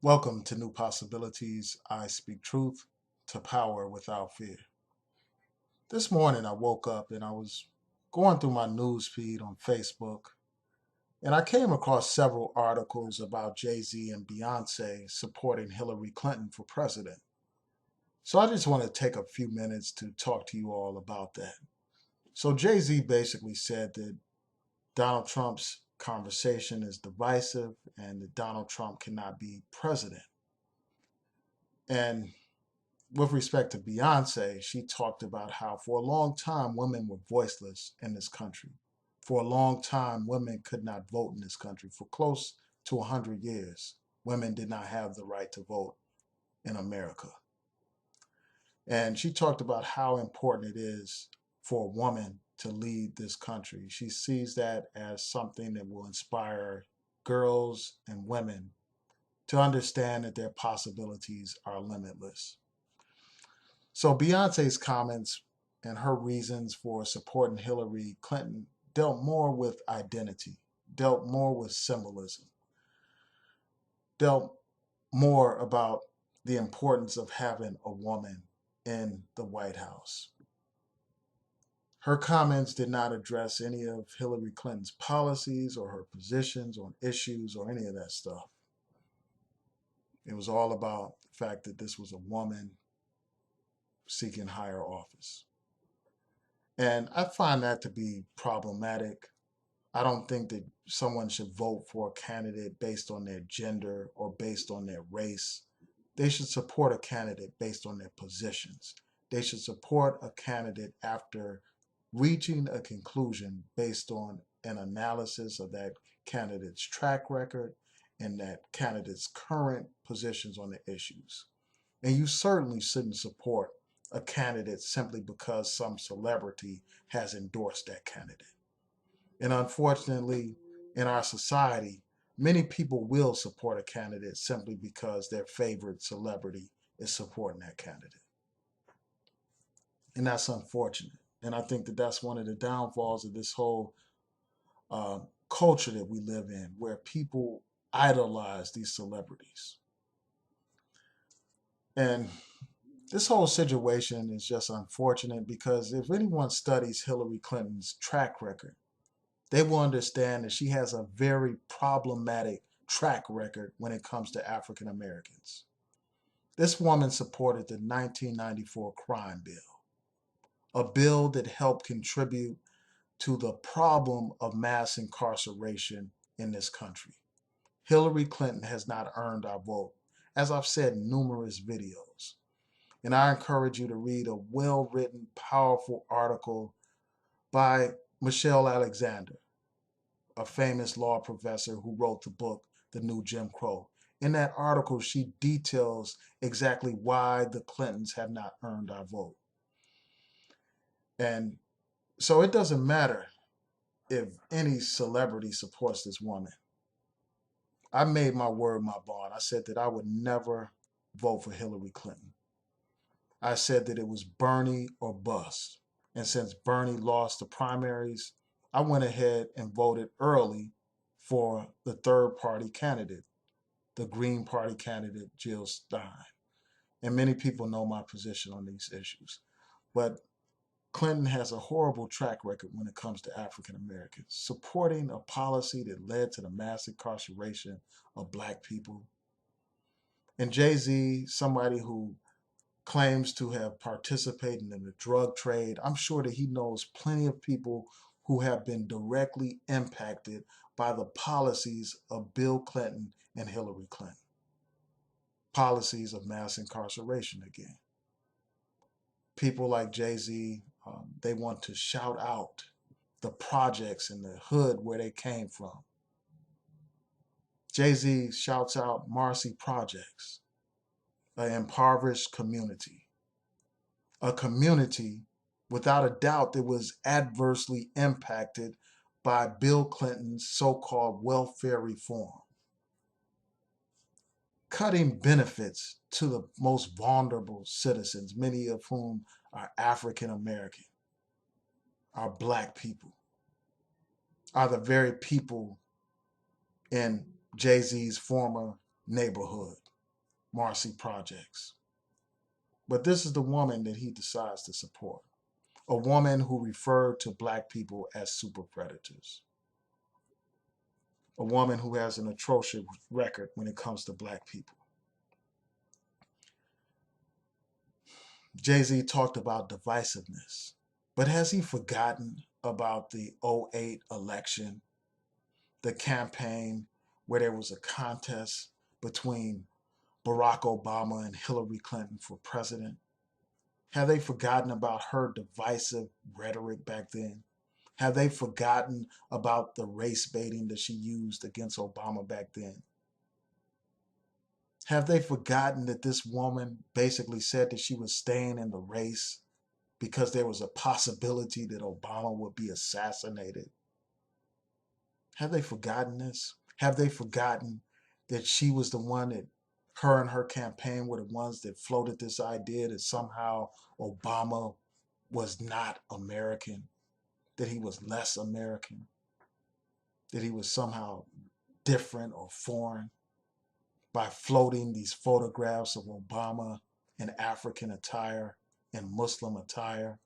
Welcome to New Possibilities. I speak truth to power without fear. This morning I woke up and I was going through my news feed on Facebook and I came across several articles about Jay-Z and Beyonce supporting Hillary Clinton for president. So I just want to take a few minutes to talk to you all about that. So Jay-Z basically said that Donald Trump's conversation is divisive and that Donald Trump cannot be president. And with respect to Beyonce, she talked about how for a long time women were voiceless in this country. For a long time, women could not vote in this country. For close to 100 years, women did not have the right to vote in America. And she talked about how important it is for a woman to lead this country. She sees that as something that will inspire girls and women to understand that their possibilities are limitless. So Beyonce's comments and her reasons for supporting Hillary Clinton dealt more with identity, dealt more with symbolism, dealt more about the importance of having a woman in the White House. Her comments did not address any of Hillary Clinton's policies or her positions on issues or any of that stuff. It was all about the fact that this was a woman seeking higher office. And I find that to be problematic. I don't think that someone should vote for a candidate based on their gender or based on their race. They should support a candidate based on their positions. They should support a candidate after reaching a conclusion based on an analysis of that candidate's track record and that candidate's current positions on the issues. And you certainly shouldn't support a candidate simply because some celebrity has endorsed that candidate. And unfortunately, in our society, many people will support a candidate simply because their favorite celebrity is supporting that candidate. And that's unfortunate. And I think that that's one of the downfalls of this whole uh, culture that we live in, where people idolize these celebrities. And this whole situation is just unfortunate because if anyone studies Hillary Clinton's track record, they will understand that she has a very problematic track record when it comes to African Americans. This woman supported the 1994 crime bill, a bill that helped contribute to the problem of mass incarceration in this country. Hillary Clinton has not earned our vote, as I've said in numerous videos. And I encourage you to read a well written, powerful article by Michelle Alexander, a famous law professor who wrote the book, The New Jim Crow. In that article, she details exactly why the Clintons have not earned our vote. And so it doesn't matter if any celebrity supports this woman. I made my word my bond. I said that I would never vote for Hillary Clinton. I said that it was Bernie or bust. And since Bernie lost the primaries, I went ahead and voted early for the third party candidate, the Green Party candidate, Jill Stein. And many people know my position on these issues. But Clinton has a horrible track record when it comes to African Americans, supporting a policy that led to the mass incarceration of black people. And Jay-Z, somebody who claims to have participated in the drug trade, I'm sure that he knows plenty of people who have been directly impacted by the policies of Bill Clinton and Hillary Clinton. Policies of mass incarceration again. People like Jay-Z, they want to shout out the projects in the hood where they came from. Jay-Z shouts out Marcy Projects, an impoverished community, a community without a doubt that was adversely impacted by Bill Clinton's so-called welfare reform, cutting benefits to the most vulnerable citizens, many of whom are African American, are black people, are the very people in Jay-Z's former neighborhood. Marcy projects. But this is the woman that he decides to support. A woman who referred to black people as super predators. A woman who has an atrocious record when it comes to black people. Jay-Z talked about divisiveness, but has he forgotten about the '08 election, the campaign where there was a contest between Barack Obama and Hillary Clinton for president? Have they forgotten about her divisive rhetoric back then? Have they forgotten about the race baiting that she used against Obama back then? Have they forgotten that this woman basically said that she was staying in the race because there was a possibility that Obama would be assassinated? Have they forgotten this? Have they forgotten that she was the one that her and her campaign were the ones that floated this idea that somehow Obama was not American, that he was less American, that he was somehow different or foreign by floating these photographs of Obama in African attire and Muslim attire?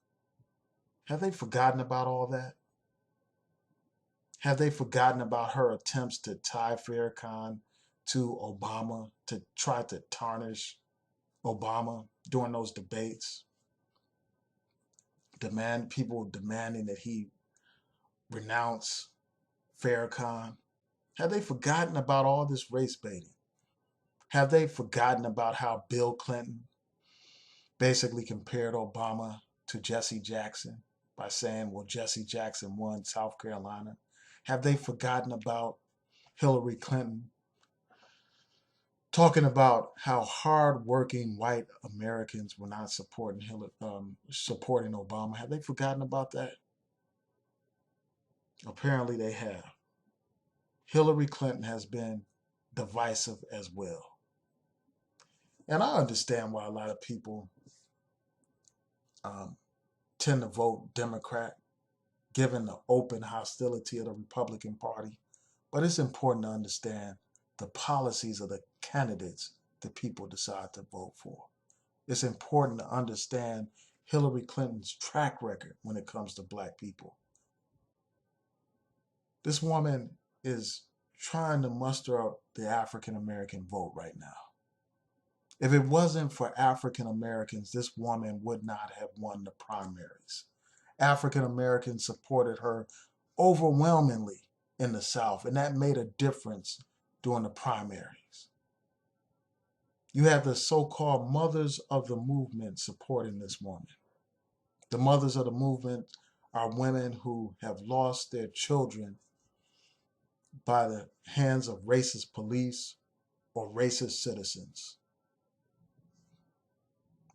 Have they forgotten about all that? Have they forgotten about her attempts to tie Farrakhan to Obama, to try to tarnish Obama during those debates? People demanding that he renounce Farrakhan. Have they forgotten about all this race baiting? Have they forgotten about how Bill Clinton basically compared Obama to Jesse Jackson by saying, well, Jesse Jackson won South Carolina? Have they forgotten about Hillary Clinton talking about how hardworking white Americans were not supporting Obama? Have they forgotten about that? Apparently they have. Hillary Clinton has been divisive as well. And I understand why a lot of people um, tend to vote Democrat, given the open hostility of the Republican Party. But it's important to understand the policies of the candidates that people decide to vote for. It's important to understand Hillary Clinton's track record when it comes to black people. This woman is trying to muster up the African American vote right now. If it wasn't for African Americans, this woman would not have won the primaries. African Americans supported her overwhelmingly in the South, and that made a difference during the primaries. You have the so-called mothers of the movement supporting this woman. The mothers of the movement are women who have lost their children by the hands of racist police or racist citizens.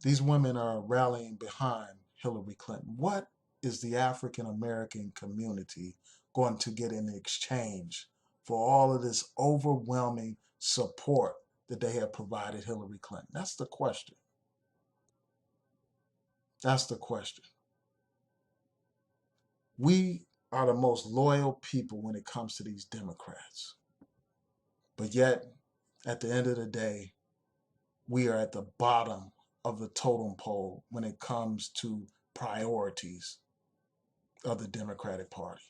These women are rallying behind Hillary Clinton. What is the African American community going to get in exchange for all of this overwhelming support that they have provided Hillary Clinton? That's the question. That's the question. We are the most loyal people when it comes to these Democrats. But yet, at the end of the day, we are at the bottom of the totem pole when it comes to priorities of the Democratic Party.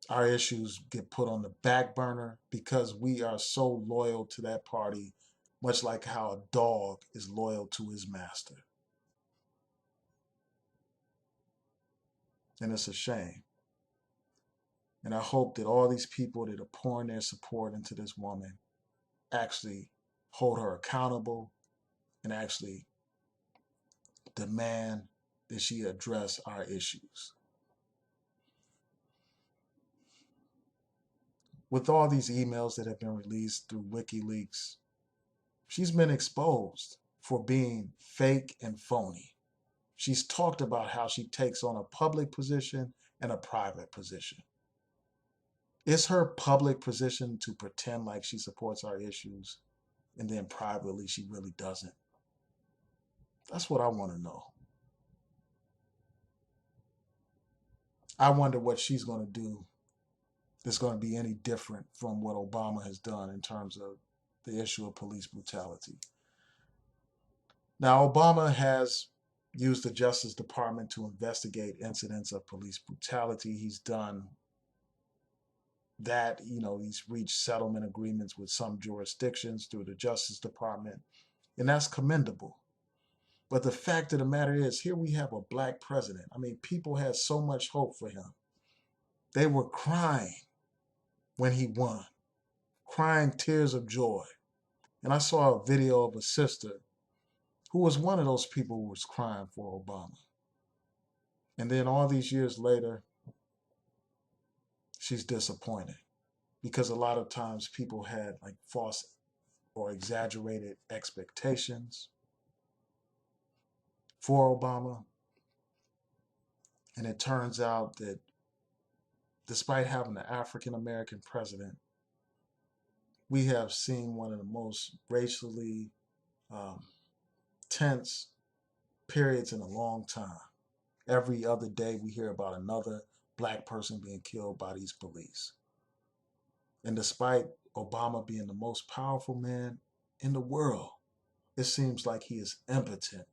Our issues get put on the back burner because we are so loyal to that party, much like how a dog is loyal to his master. And it's a shame. And I hope that all these people that are pouring their support into this woman actually hold her accountable and actually demand that she address our issues. With all these emails that have been released through WikiLeaks, she's been exposed for being fake and phony. She's talked about how she takes on a public position and a private position. Is her public position to pretend like she supports our issues and then privately she really doesn't? That's what I want to know. I wonder what she's going to do that's going to be any different from what Obama has done in terms of the issue of police brutality. Now, Obama has used the Justice Department to investigate incidents of police brutality. He's done that. He's reached settlement agreements with some jurisdictions through the Justice Department, and that's commendable. But the fact of the matter is, here we have a black president. I mean, people had so much hope for him. They were crying when he won, crying tears of joy. And I saw a video of a sister who was one of those people who was crying for Obama. And then all these years later, she's disappointed because a lot of times people had like false or exaggerated expectations for Obama. And it turns out that despite having an African American president, we have seen one of the most racially um, tense periods in a long time. Every other day, we hear about another black person being killed by these police. And despite Obama being the most powerful man in the world, it seems like he is impotent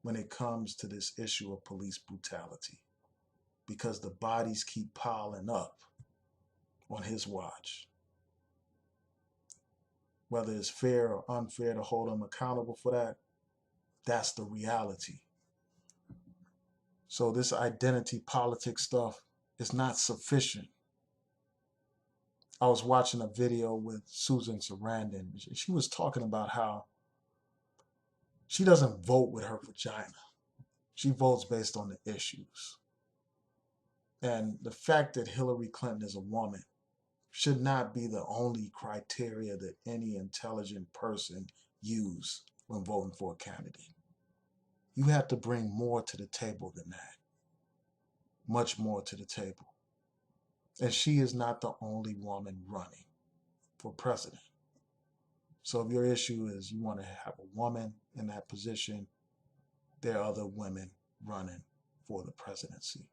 when it comes to this issue of police brutality because the bodies keep piling up on his watch. Whether it's fair or unfair to hold him accountable for that, that's the reality. So this identity politics stuff is not sufficient. I was watching a video with Susan Sarandon. She was talking about how she doesn't vote with her vagina. She votes based on the issues. And the fact that Hillary Clinton is a woman should not be the only criteria that any intelligent person use when voting for a candidate. You have to bring more to the table than that. Much more to the table. And she is not the only woman running for president. So if your issue is you want to have a woman in that position, there are other women running for the presidency.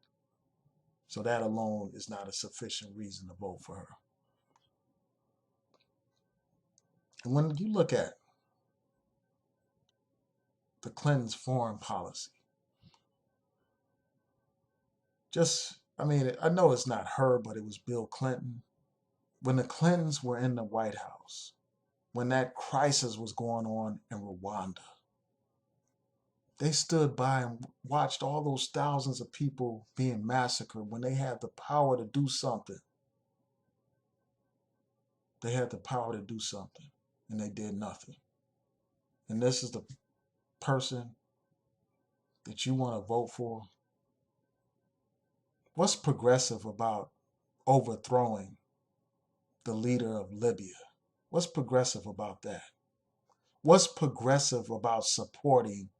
So that alone is not a sufficient reason to vote for her. And when you look at the Clintons' foreign policy, I know it's not her, but it was Bill Clinton. When the Clintons were in the White House, when that crisis was going on in Rwanda, they stood by and watched all those thousands of people being massacred when they had the power to do something. They had the power to do something, and they did nothing. And this is the person that you want to vote for. What's progressive about overthrowing the leader of Libya? What's progressive about that? What's progressive about supporting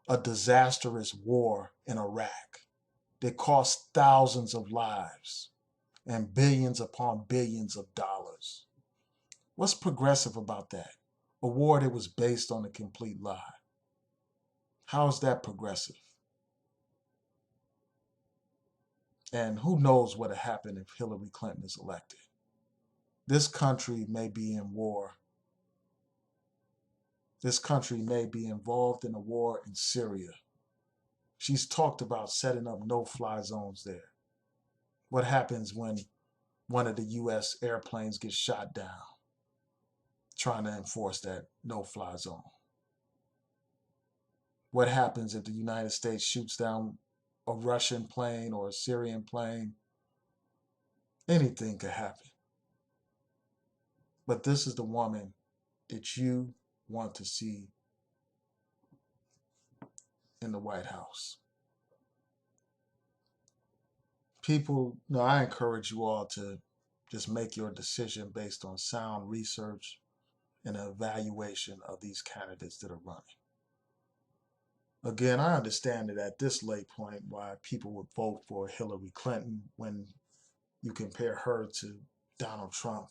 a disastrous war in Iraq that cost thousands of lives and billions upon billions of dollars? What's progressive about that? A war that was based on a complete lie. How is that progressive? And who knows what will happen if Hillary Clinton is elected? This country may be in war. This country may be involved in a war in Syria. She's talked about setting up no-fly zones there. What happens when one of the U.S. airplanes gets shot down trying to enforce that no-fly zone? What happens if the United States shoots down a Russian plane or a Syrian plane? Anything could happen. But this is the woman that you want to see in the White House. People, I encourage you all to just make your decision based on sound research and an evaluation of these candidates that are running. Again, I understand that at this late point why people would vote for Hillary Clinton when you compare her to Donald Trump.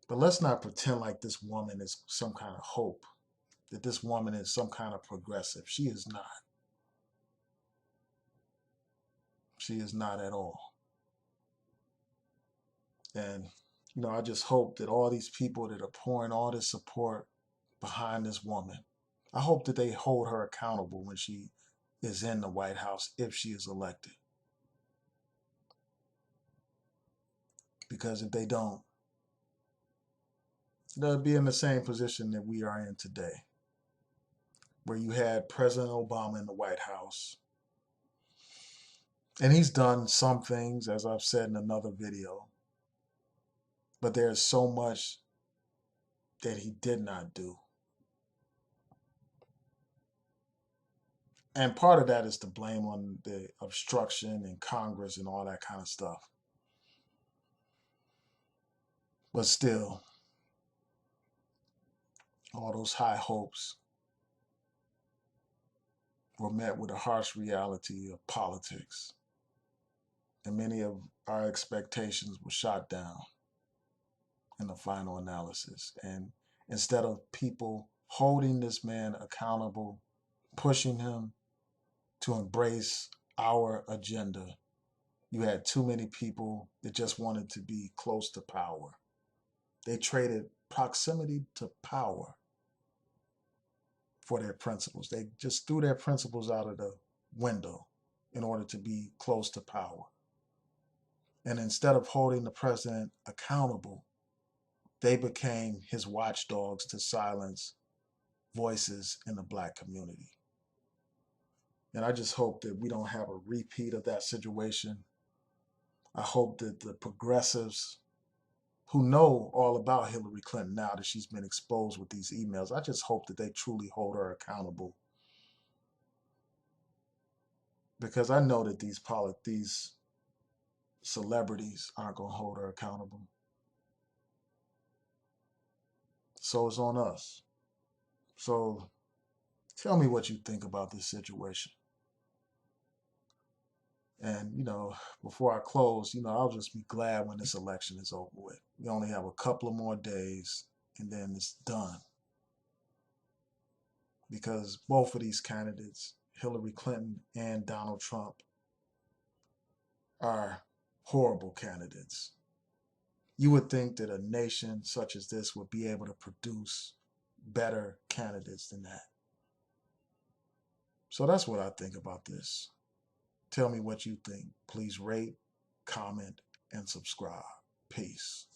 But let's not pretend like this woman is some kind of hope, that this woman is some kind of progressive. She is not. She is not at all. And I just hope that all these people that are pouring all this support behind this woman, I hope that they hold her accountable when she is in the White House if she is elected. Because if they don't, they'll be in the same position that we are in today, where you had President Obama in the White House. And he's done some things, as I've said in another video, but there's so much that he did not do. And part of that is to blame on the obstruction in Congress and all that kind of stuff. But still, all those high hopes were met with a harsh reality of politics. And many of our expectations were shot down in the final analysis. And instead of people holding this man accountable, pushing him to embrace our agenda, you had too many people that just wanted to be close to power. They traded proximity to power for their principles. They just threw their principles out of the window in order to be close to power. And instead of holding the president accountable, they became his watchdogs to silence voices in the Black community. And I just hope that we don't have a repeat of that situation. I hope that the progressives who know all about Hillary Clinton now that she's been exposed with these emails, I just hope that they truly hold her accountable. Because I know that these celebrities aren't going to hold her accountable. So it's on us. So tell me what you think about this situation. And, before I close, I'll just be glad when this election is over with. We only have a couple of more days and then it's done. Because both of these candidates, Hillary Clinton and Donald Trump, are horrible candidates. You would think that a nation such as this would be able to produce better candidates than that. So that's what I think about this. Tell me what you think. Please rate, comment, and subscribe. Peace.